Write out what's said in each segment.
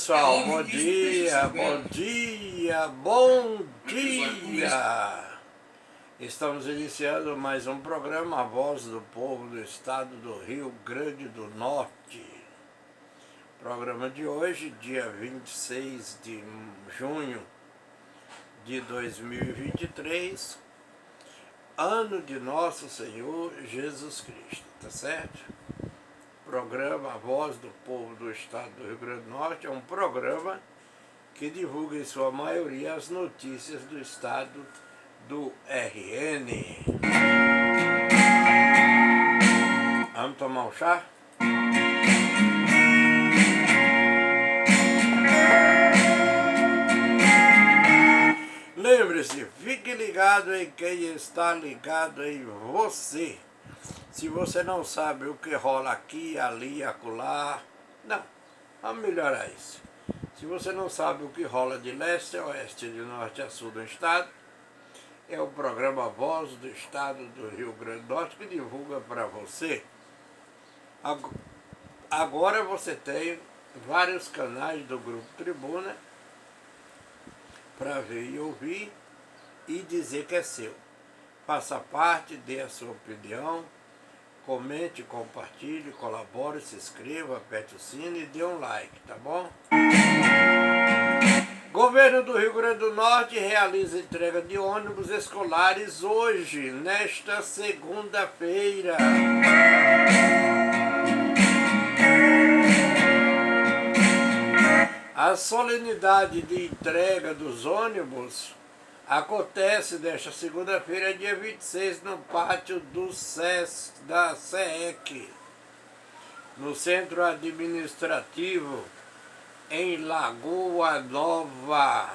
pessoal, bom dia, bom dia, bom dia! Estamos iniciando mais um programa, A Voz do Povo do Estado do Rio Grande do Norte. Programa de hoje, dia 26 de junho de 2023, ano de Nosso Senhor Jesus Cristo, tá certo? Programa A Voz do Povo do Estado do Rio Grande do Norte é um programa que divulga em sua maioria as notícias do estado do RN. Vamos tomar um chá? Lembre-se, fique ligado em quem está ligado em você. Se você não sabe o que rola aqui, ali, acolá, não, vamos melhorar isso. Se você não sabe o que rola de leste a oeste, de norte a sul do estado, é o programa Voz do Estado do Rio Grande do Norte que divulga para você. Agora você tem vários canais do Grupo Tribuna para ver e ouvir e dizer que é seu. Faça parte, dê a sua opinião, comente, compartilhe, colabore, se inscreva, aperte o sino e dê um like, tá bom? Governo do Rio Grande do Norte realiza entrega de ônibus escolares hoje, nesta segunda-feira. A solenidade de entrega dos ônibus acontece nesta segunda-feira, dia 26, no pátio do SESC, da SEEC, no Centro Administrativo, em Lagoa Nova.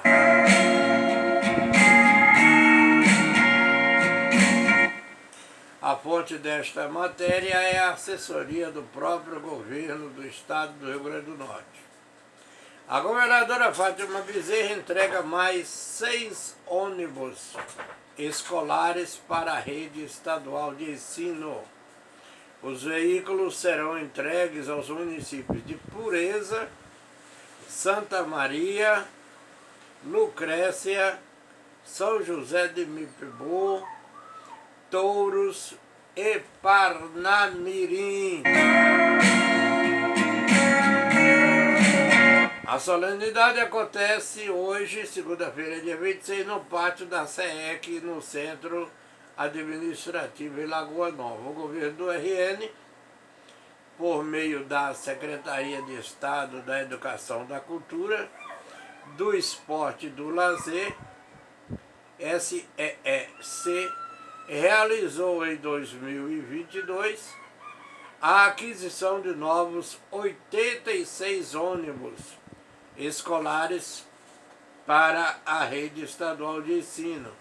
A fonte desta matéria é a assessoria do próprio governo do estado do Rio Grande do Norte. A governadora Fátima Bezerra entrega mais 6 ônibus escolares para a rede estadual de ensino. Os veículos serão entregues aos municípios de Pureza, Santa Maria, Lucrécia, São José de Mipibu, Touros e Parnamirim. A solenidade acontece hoje, segunda-feira, dia 26, no pátio da SEEC, no Centro Administrativo em Lagoa Nova. O governo do RN, por meio da Secretaria de Estado da Educação e da Cultura, do Esporte e do Lazer, SEEC, realizou em 2022 a aquisição de novos 86 ônibus escolares para a rede estadual de ensino,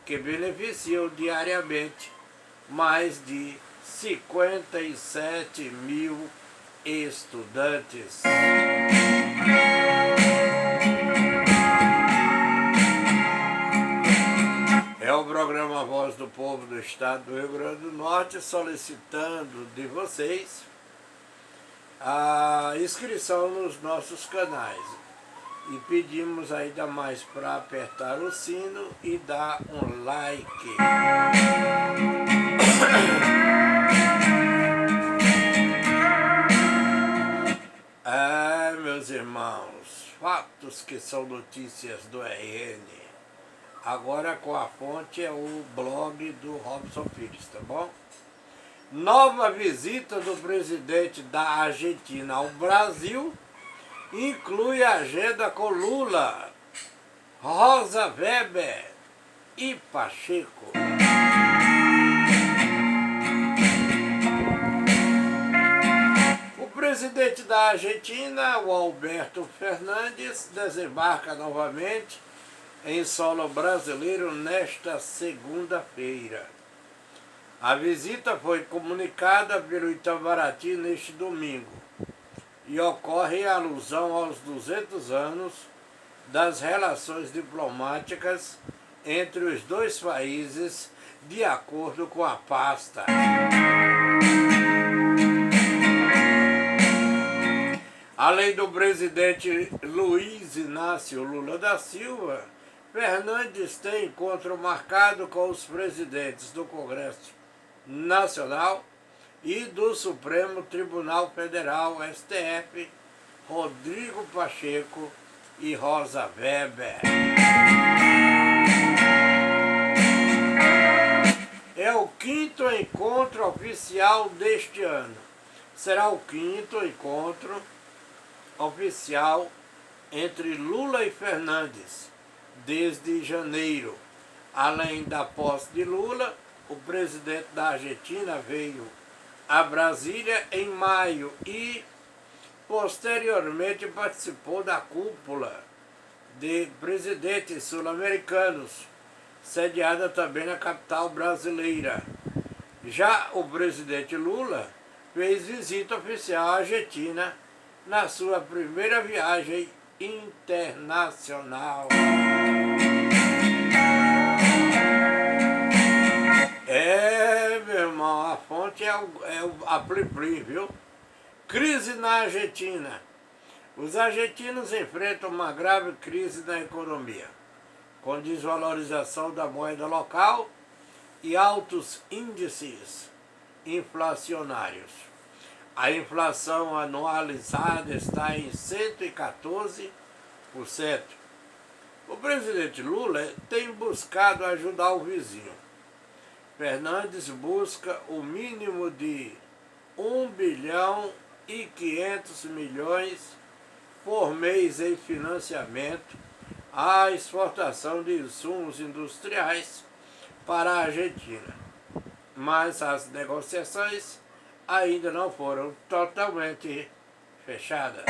que beneficiam diariamente mais de 57 mil estudantes. É o programa Voz do Povo do Estado do Rio Grande do Norte solicitando de vocês a inscrição nos nossos canais. E pedimos ainda mais para apertar o sino e dar um like. Meus irmãos, fatos que são notícias do RN. Agora com a fonte é o blog do Robson Pires, tá bom? Nova visita do presidente da Argentina ao Brasil inclui a agenda com Lula, Rosa Weber e Pacheco. O presidente da Argentina, o Alberto Fernandes, desembarca novamente em solo brasileiro nesta segunda-feira. A visita foi comunicada pelo Itamaraty neste domingo e ocorre em alusão aos 200 anos das relações diplomáticas entre os dois países, de acordo com a pasta. Além do presidente Luiz Inácio Lula da Silva, Fernandes tem encontro marcado com os presidentes do Congresso Nacional e do Supremo Tribunal Federal, STF, Rodrigo Pacheco e Rosa Weber. É o 5º encontro oficial deste ano. Será o 5º encontro oficial entre Lula e Fernandes, desde janeiro. Além da posse de Lula, o presidente da Argentina veio a Brasília em maio e, posteriormente, participou da cúpula de presidentes sul-americanos, sediada também na capital brasileira. Já o presidente Lula fez visita oficial à Argentina na sua primeira viagem internacional. Meu irmão, a fonte é a Plim Plim, viu? Crise na Argentina. Os argentinos enfrentam uma grave crise na economia, com desvalorização da moeda local e altos índices inflacionários. A inflação anualizada está em 114%. O presidente Lula tem buscado ajudar o vizinho. Fernandes busca o mínimo de 1 bilhão e 500 milhões por mês em financiamento à exportação de insumos industriais para a Argentina. Mas as negociações ainda não foram totalmente fechadas.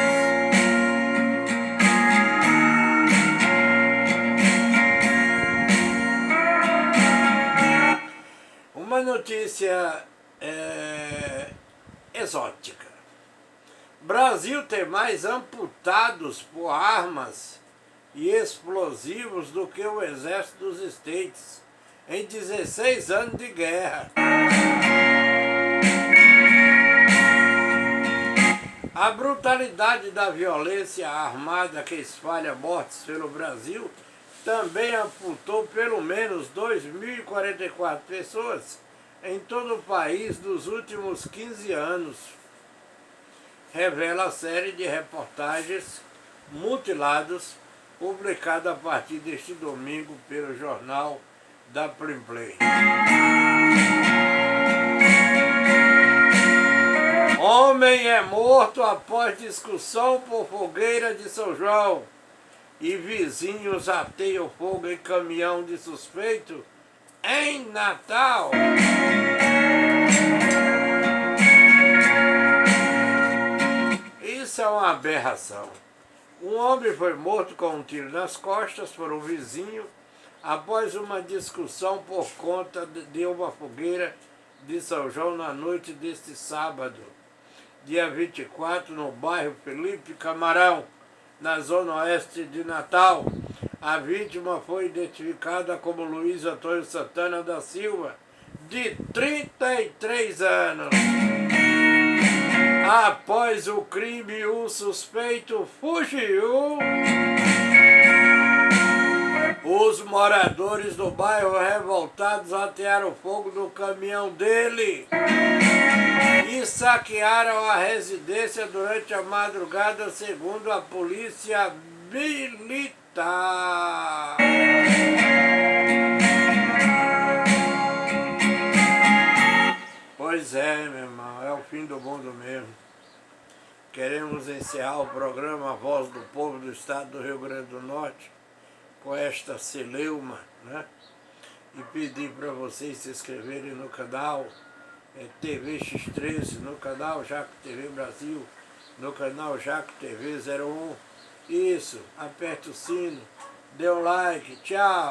Uma notícia exótica. Brasil tem mais amputados por armas e explosivos do que o exército dos States em 16 anos de guerra. A brutalidade da violência armada que espalha mortes pelo Brasil também amputou pelo menos 2.044 pessoas em todo o país nos últimos 15 anos, revela a série de reportagens Mutilados, publicada a partir deste domingo pelo jornal da Plim Plim. Homem é morto após discussão por fogueira de São João e vizinhos ateiam fogo em caminhão de suspeito em Natal. Isso é uma aberração. Um homem foi morto com um tiro nas costas por um vizinho após uma discussão por conta de uma fogueira de São João na noite deste sábado, dia 24, no bairro Felipe Camarão, na zona oeste de Natal. A vítima foi identificada como Luiz Antônio Santana da Silva, de 33 anos. Após o crime, o suspeito fugiu. Os moradores do bairro revoltados atearam fogo no caminhão dele e saquearam a residência durante a madrugada, segundo a polícia militar. Pois é, meu irmão, é o fim do mundo mesmo. Queremos encerrar o programa Voz do Povo do Estado do Rio Grande do Norte com esta celeuma, né? E pedir para vocês se inscreverem no canal TV X13, no canal Jaco TV Brasil, no canal Jaco TV 01. Isso, aperte o sino, dê um like, tchau!